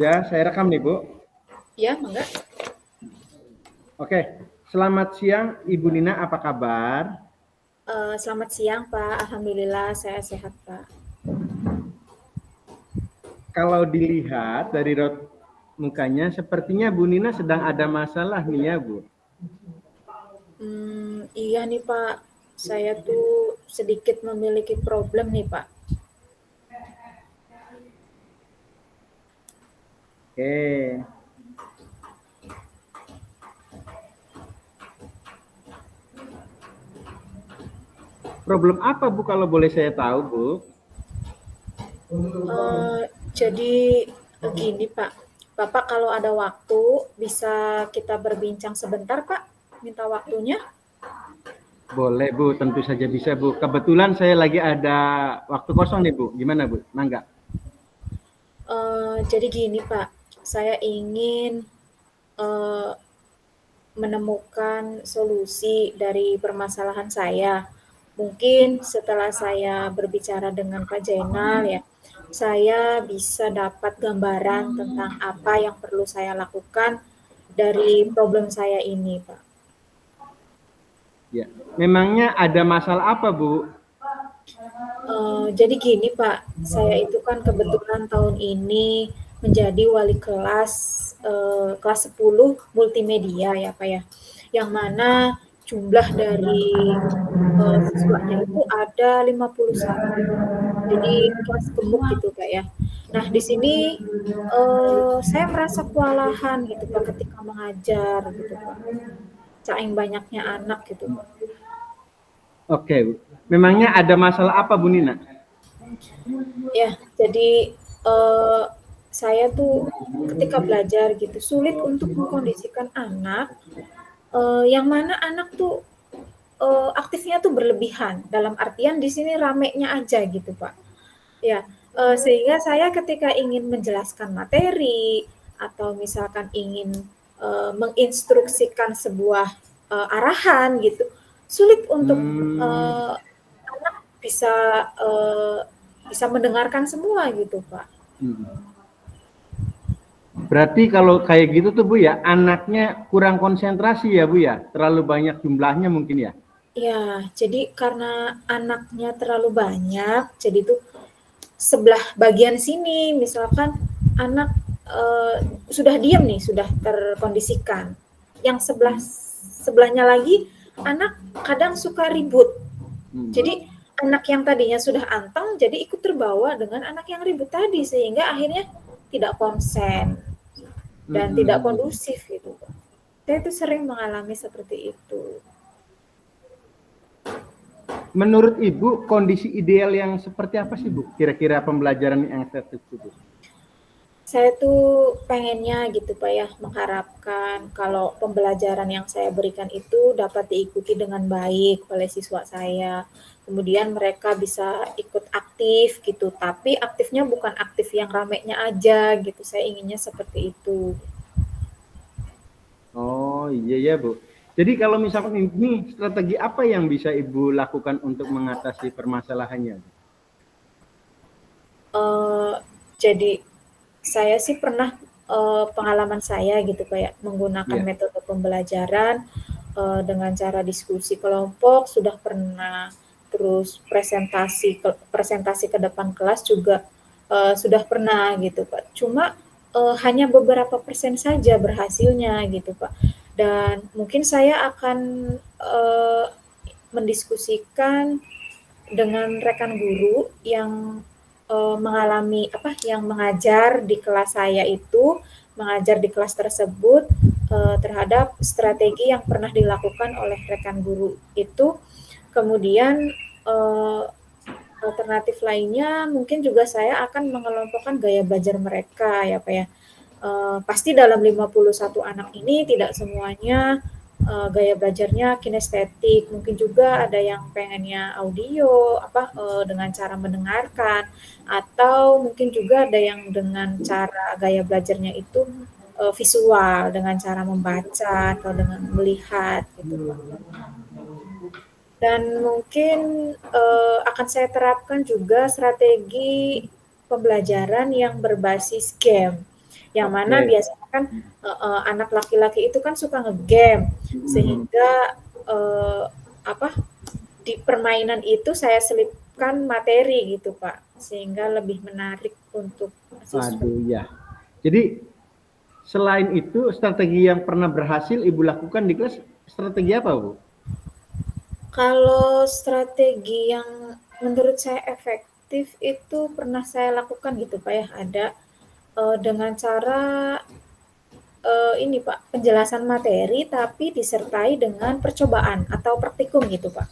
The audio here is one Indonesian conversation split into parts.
Ya, saya rekam nih, Bu. Ya, mangga. Oke, selamat siang Ibu Nina, apa kabar? Selamat siang, Pak. Alhamdulillah saya sehat, Pak. Kalau dilihat dari raut mukanya, sepertinya Bu Nina sedang ada masalah nih ya, Bu. Iya nih, Pak. Saya tuh sedikit memiliki problem nih, Pak. Oke, problem apa Bu kalau boleh saya tahu, Bu? Jadi gini, Pak. Bapak kalau ada waktu bisa kita berbincang sebentar, Pak. Minta waktunya. Boleh, Bu, tentu saja bisa, Bu. Kebetulan saya lagi ada waktu kosong nih, Bu. Gimana, Bu? Mangga. Jadi gini, Pak. Saya ingin eh, menemukan solusi dari permasalahan saya. Mungkin setelah saya berbicara dengan Pak Jainal ya, saya bisa dapat gambaran tentang apa yang perlu saya lakukan dari problem saya ini, Pak. Ya, memangnya ada masalah apa, Bu? Jadi gini Pak, saya itu kan kebetulan tahun ini menjadi wali kelas kelas 10 multimedia ya Pak ya, yang mana jumlah dari siswanya itu ada 51. Jadi kelas gemuk gitu Kak ya. Nah di sini saya merasa kewalahan gitu Pak ketika mengajar gitu Pak. Saking banyaknya anak gitu Pak. Oke, Bu. Memangnya ada masalah apa, Bu Nina? Ya, jadi saya tuh ketika belajar gitu sulit untuk mengkondisikan anak yang mana anak tuh aktifnya tuh berlebihan. Dalam artian di sini ramenya aja gitu, Pak. Ya, sehingga saya ketika ingin menjelaskan materi atau misalkan ingin menginstruksikan sebuah arahan gitu, sulit untuk Hmm, uh, anak bisa bisa mendengarkan semua gitu, Pak. hmm. Berarti kalau kayak gitu tuh Bu ya, anaknya kurang konsentrasi ya Bu ya? Terlalu banyak jumlahnya mungkin ya? Ya, jadi karena anaknya terlalu banyak, jadi tuh sebelah bagian sini misalkan anak sudah diam nih, sudah terkondisikan. Yang sebelahnya lagi anak kadang suka ribut. Jadi Hmm. anak yang tadinya sudah anteng jadi ikut terbawa dengan anak yang ribut tadi sehingga akhirnya tidak konsen dan tidak Hmm. kondusif gitu. Saya tuh sering mengalami seperti itu. Menurut Ibu, kondisi ideal yang seperti apa sih Bu? Kira-kira pembelajaran yang efektif Bu? Saya tuh pengennya gitu Pak ya, mengharapkan kalau pembelajaran yang saya berikan itu dapat diikuti dengan baik oleh siswa saya. Kemudian mereka bisa ikut aktif gitu, tapi aktifnya bukan aktif yang ramenya aja gitu. Saya inginnya seperti itu. Oh iya ya Bu. Jadi kalau misalkan ini strategi apa yang bisa Ibu lakukan untuk mengatasi permasalahannya? Eh, jadi saya sih pernah pengalaman saya gitu kayak menggunakan Ya. metode pembelajaran dengan cara diskusi kelompok sudah pernah, terus presentasi ke depan kelas juga sudah pernah gitu Pak. Cuma hanya beberapa persen saja berhasilnya gitu Pak. Dan mungkin saya akan eh, mendiskusikan dengan rekan guru yang mengalami apa yang mengajar di kelas saya itu mengajar di kelas tersebut terhadap strategi yang pernah dilakukan oleh rekan guru itu kemudian eh, alternatif lainnya mungkin juga saya akan mengelompokkan gaya belajar mereka ya Pak ya. Pasti dalam 51 anak ini tidak semuanya gaya belajarnya kinestetik, mungkin juga ada yang pengennya audio apa dengan cara mendengarkan atau mungkin juga ada yang dengan cara gaya belajarnya itu visual dengan cara membaca atau dengan melihat gitu Pak. Dan mungkin akan saya terapkan juga strategi pembelajaran yang berbasis game. Yang mana Oke. biasanya kan anak laki-laki itu kan suka ngegame, sehingga apa di permainan itu saya selipkan materi gitu Pak, sehingga lebih menarik untuk siswa. Aduh ya. Jadi selain itu strategi yang pernah berhasil Ibu lakukan di kelas strategi apa, Bu? Kalau strategi yang menurut saya efektif itu pernah saya lakukan gitu Pak ya, ada dengan cara ini Pak, penjelasan materi tapi disertai dengan percobaan atau praktikum gitu Pak.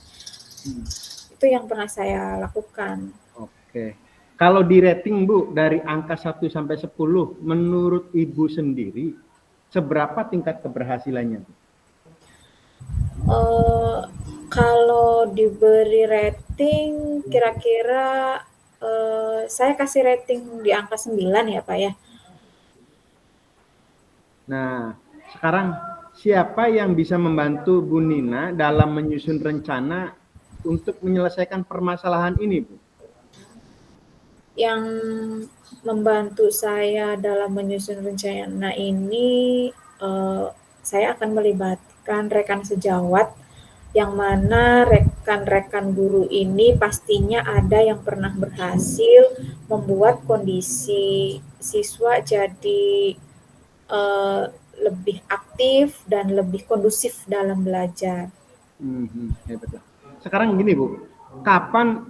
Itu yang pernah saya lakukan. Oke. Kalau di rating Bu, dari angka 1 sampai 10, menurut Ibu sendiri, seberapa tingkat keberhasilannya? Kalau diberi rating, kira-kira saya kasih rating di angka 9 ya Pak ya. Nah, sekarang siapa yang bisa membantu Bu Nina dalam menyusun rencana untuk menyelesaikan permasalahan ini, Bu? Yang membantu saya dalam menyusun rencana ini, saya akan melibatkan rekan sejawat, yang mana rekan-rekan guru ini pastinya ada yang pernah berhasil membuat kondisi siswa jadi lebih aktif dan lebih kondusif dalam belajar. Ya betul. Sekarang gini Bu, kapan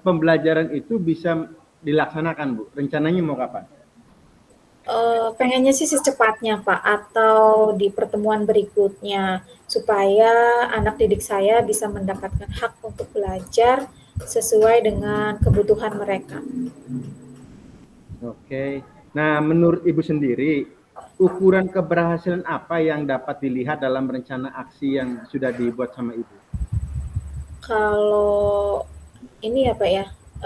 pembelajaran itu bisa dilaksanakan Bu? Rencananya mau kapan? Pengennya sih secepatnya Pak, atau di pertemuan berikutnya, supaya anak didik saya bisa mendapatkan hak untuk belajar sesuai dengan kebutuhan mereka. Oke. Nah, menurut Ibu sendiri, ukuran keberhasilan apa yang dapat dilihat dalam rencana aksi yang sudah dibuat sama Ibu? Kalau ini ya Pak ya,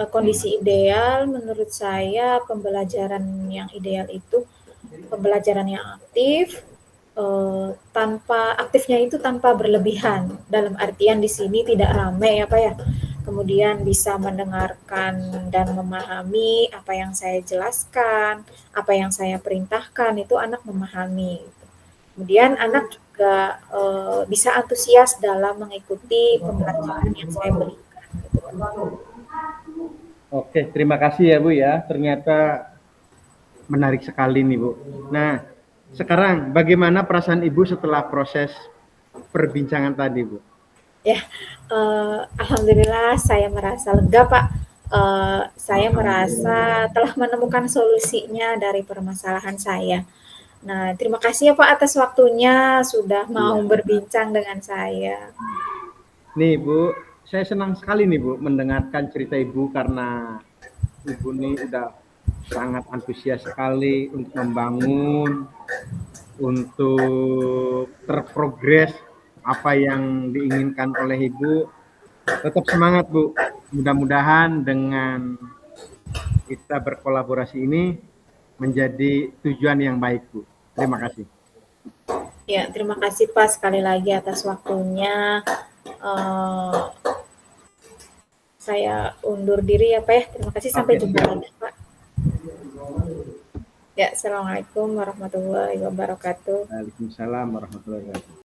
kondisi ideal menurut saya pembelajaran yang ideal itu pembelajaran yang aktif, tanpa aktifnya itu tanpa berlebihan. Dalam artian di sini tidak ramai ya Pak ya. Kemudian bisa mendengarkan dan memahami apa yang saya jelaskan, apa yang saya perintahkan itu anak memahami. Kemudian anak juga bisa antusias dalam mengikuti pembelajaran yang saya berikan. Oke, terima kasih ya Bu ya. Ternyata menarik sekali nih Bu. Nah, sekarang bagaimana perasaan Ibu setelah proses perbincangan tadi Bu? Ya, alhamdulillah saya merasa lega Pak. Saya merasa telah menemukan solusinya dari permasalahan saya. Nah, terima kasih ya Pak atas waktunya sudah mau Iya. berbincang dengan saya. Nih Bu, saya senang sekali nih Bu mendengarkan cerita Ibu karena Ibu nih udah sangat antusias sekali untuk membangun, untuk terprogres apa yang diinginkan oleh Ibu. Tetap semangat Bu. Mudah-mudahan dengan kita berkolaborasi ini menjadi tujuan yang baik Bu. Terima kasih. Ya, terima kasih Pak sekali lagi atas waktunya. Saya undur diri ya Pak ya. Terima kasih, sampai jumpa lagi Pak. Ya, assalamualaikum warahmatullahi wabarakatuh. Waalaikumsalam warahmatullahi wabarakatuh.